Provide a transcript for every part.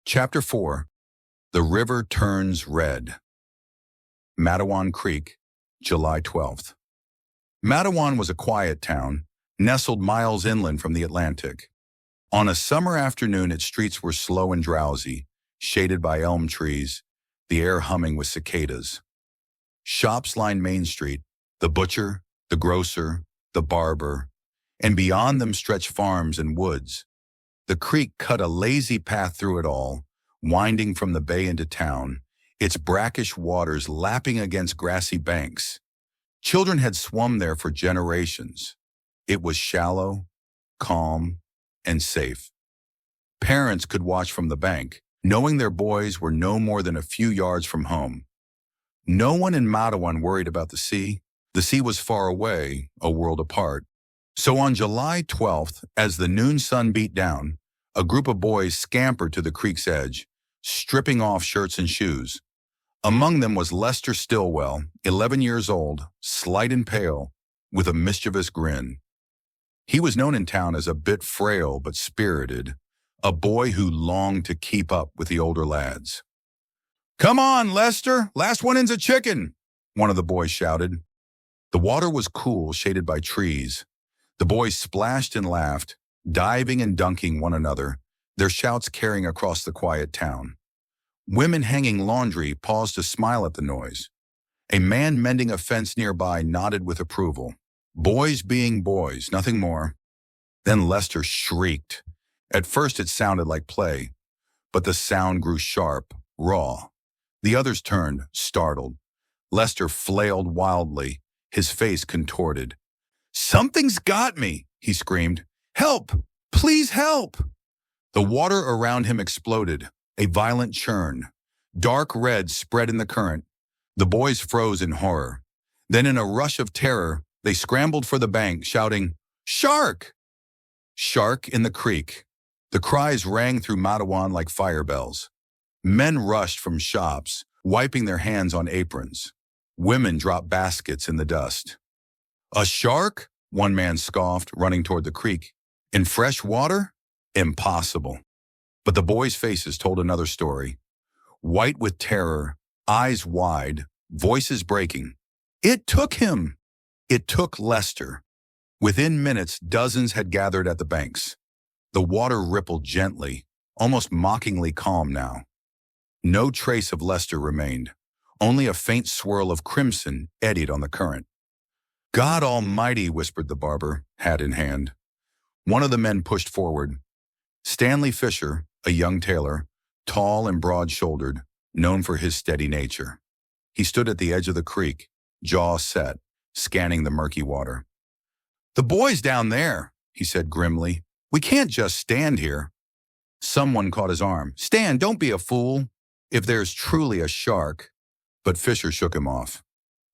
Chapter 4. The River Turns Red. Matawan Creek, July 12th. Matawan was a quiet town, nestled miles inland from the Atlantic. On a summer afternoon, its streets were slow and drowsy, shaded by elm trees, the air humming with cicadas. Shops lined Main Street, the butcher, the grocer, the barber, and beyond them stretched farms and woods. The creek cut a lazy path through it all, winding from the bay into town, its brackish waters lapping against grassy banks. Children had swum there for generations. It was shallow, calm, and safe. Parents could watch from the bank, knowing their boys were no more than a few yards from home. No one in Matawan worried about the sea. The sea was far away, a world apart. So on July 12th, as the noon sun beat down, a group of boys scampered to the creek's edge, stripping off shirts and shoes. Among them was Lester Stillwell, 11 years old, slight and pale, with a mischievous grin. He was known in town as a bit frail but spirited, a boy who longed to keep up with the older lads. "Come on, Lester, last one in's a chicken," one of the boys shouted. The water was cool, shaded by trees. The boys splashed and laughed, diving and dunking one another, their shouts carrying across the quiet town. Women hanging laundry paused to smile at the noise. A man mending a fence nearby nodded with approval. Boys being boys, nothing more. Then Lester shrieked. At first it sounded like play, but the sound grew sharp, raw. The others turned, startled. Lester flailed wildly, his face contorted. "Something's got me," he screamed. "Help! Please help!" The water around him exploded, a violent churn. Dark red spread in the current. The boys froze in horror. Then in a rush of terror, they scrambled for the bank, shouting, "Shark!" Shark in the creek. The cries rang through Matawan like fire bells. Men rushed from shops, wiping their hands on aprons. Women dropped baskets in the dust. "A shark?" one man scoffed, running toward the creek. "In fresh water? Impossible." But the boys' faces told another story. White with terror, eyes wide, voices breaking. It took him. It took Lester. Within minutes, dozens had gathered at the banks. The water rippled gently, almost mockingly calm now. No trace of Lester remained. Only a faint swirl of crimson eddied on the current. "God Almighty," whispered the barber, hat in hand. One of the men pushed forward. Stanley Fisher, a young tailor, tall and broad-shouldered, known for his steady nature. He stood at the edge of the creek, jaw set, scanning the murky water. "The boy's down there," he said grimly. "We can't just stand here." Someone caught his arm. "Stan, don't be a fool. If there's truly a shark." But Fisher shook him off.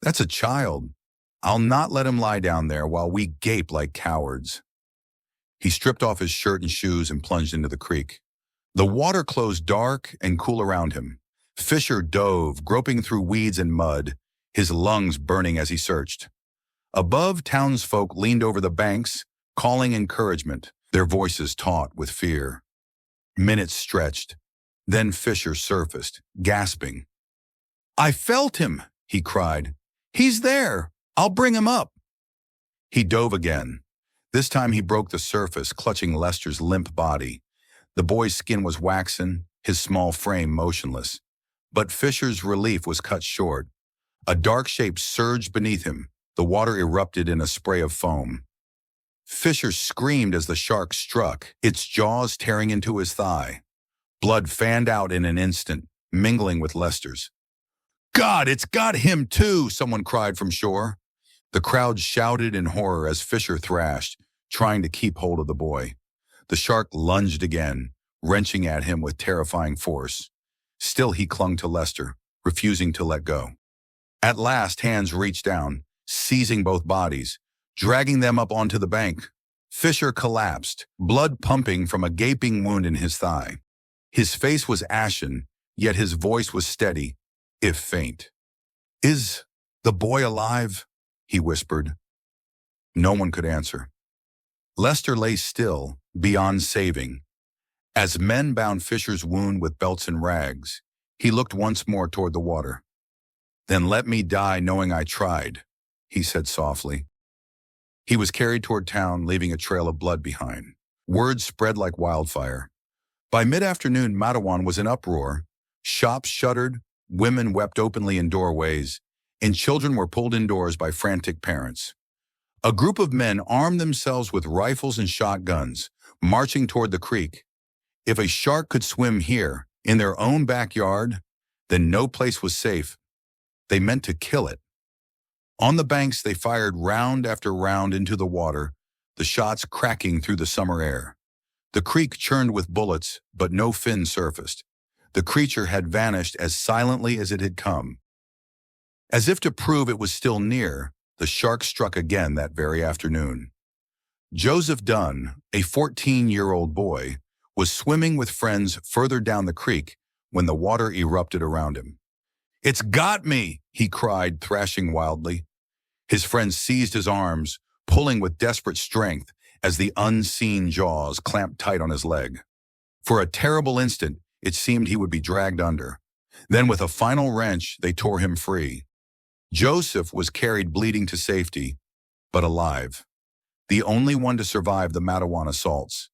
"That's a child. I'll not let him lie down there while we gape like cowards." He stripped off his shirt and shoes and plunged into the creek. The water closed dark and cool around him. Fisher dove, groping through weeds and mud, his lungs burning as he searched. Above, townsfolk leaned over the banks, calling encouragement, their voices taut with fear. Minutes stretched. Then Fisher surfaced, gasping. "I felt him," he cried. "He's there. I'll bring him up." He dove again. This time he broke the surface, clutching Lester's limp body. The boy's skin was waxen, his small frame motionless. But Fisher's relief was cut short. A dark shape surged beneath him. The water erupted in a spray of foam. Fisher screamed as the shark struck, its jaws tearing into his thigh. Blood fanned out in an instant, mingling with Lester's. "God, it's got him too!" someone cried from shore. The crowd shouted in horror as Fisher thrashed, trying to keep hold of the boy. The shark lunged again, wrenching at him with terrifying force. Still he clung to Lester, refusing to let go. At last, hands reached down, seizing both bodies, dragging them up onto the bank. Fisher collapsed, blood pumping from a gaping wound in his thigh. His face was ashen, yet his voice was steady, if faint. "Is the boy alive?" he whispered. No one could answer. Lester lay still, beyond saving. As men bound Fisher's wound with belts and rags, he looked once more toward the water. "Then let me die knowing I tried," he said softly. He was carried toward town, leaving a trail of blood behind. Word spread like wildfire. By mid-afternoon, Matawan was in uproar. Shops shuttered, women wept openly in doorways, and children were pulled indoors by frantic parents. A group of men armed themselves with rifles and shotguns, marching toward the creek. If a shark could swim here, in their own backyard, then no place was safe. They meant to kill it. On the banks, they fired round after round into the water, the shots cracking through the summer air. The creek churned with bullets, but no fin surfaced. The creature had vanished as silently as it had come. As if to prove it was still near, the shark struck again that very afternoon. Joseph Dunn, a 14-year-old boy, was swimming with friends further down the creek when the water erupted around him. "It's got me!" he cried, thrashing wildly. His friends seized his arms, pulling with desperate strength as the unseen jaws clamped tight on his leg. For a terrible instant, it seemed he would be dragged under. Then with a final wrench, they tore him free. Joseph was carried bleeding to safety, but alive. The only one to survive the Matawan assaults.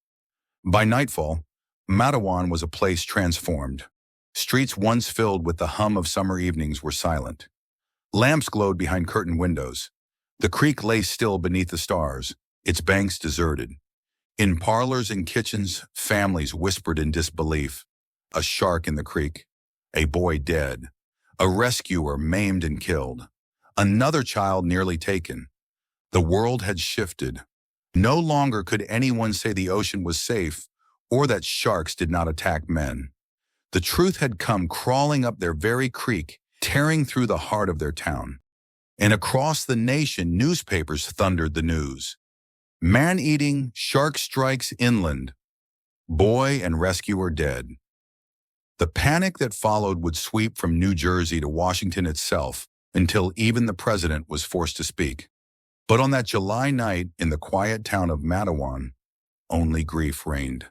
By nightfall, Matawan was a place transformed. Streets once filled with the hum of summer evenings were silent. Lamps glowed behind curtained windows. The creek lay still beneath the stars, its banks deserted. In parlors and kitchens, families whispered in disbelief. A shark in the creek, a boy dead, a rescuer maimed and killed, another child nearly taken. The world had shifted. No longer could anyone say the ocean was safe or that sharks did not attack men. The truth had come crawling up their very creek, tearing through the heart of their town. And across the nation, newspapers thundered the news. Man-eating shark strikes inland. Boy and rescuer dead. The panic that followed would sweep from New Jersey to Washington itself until even the president was forced to speak. But on that July night in the quiet town of Matawan, only grief reigned.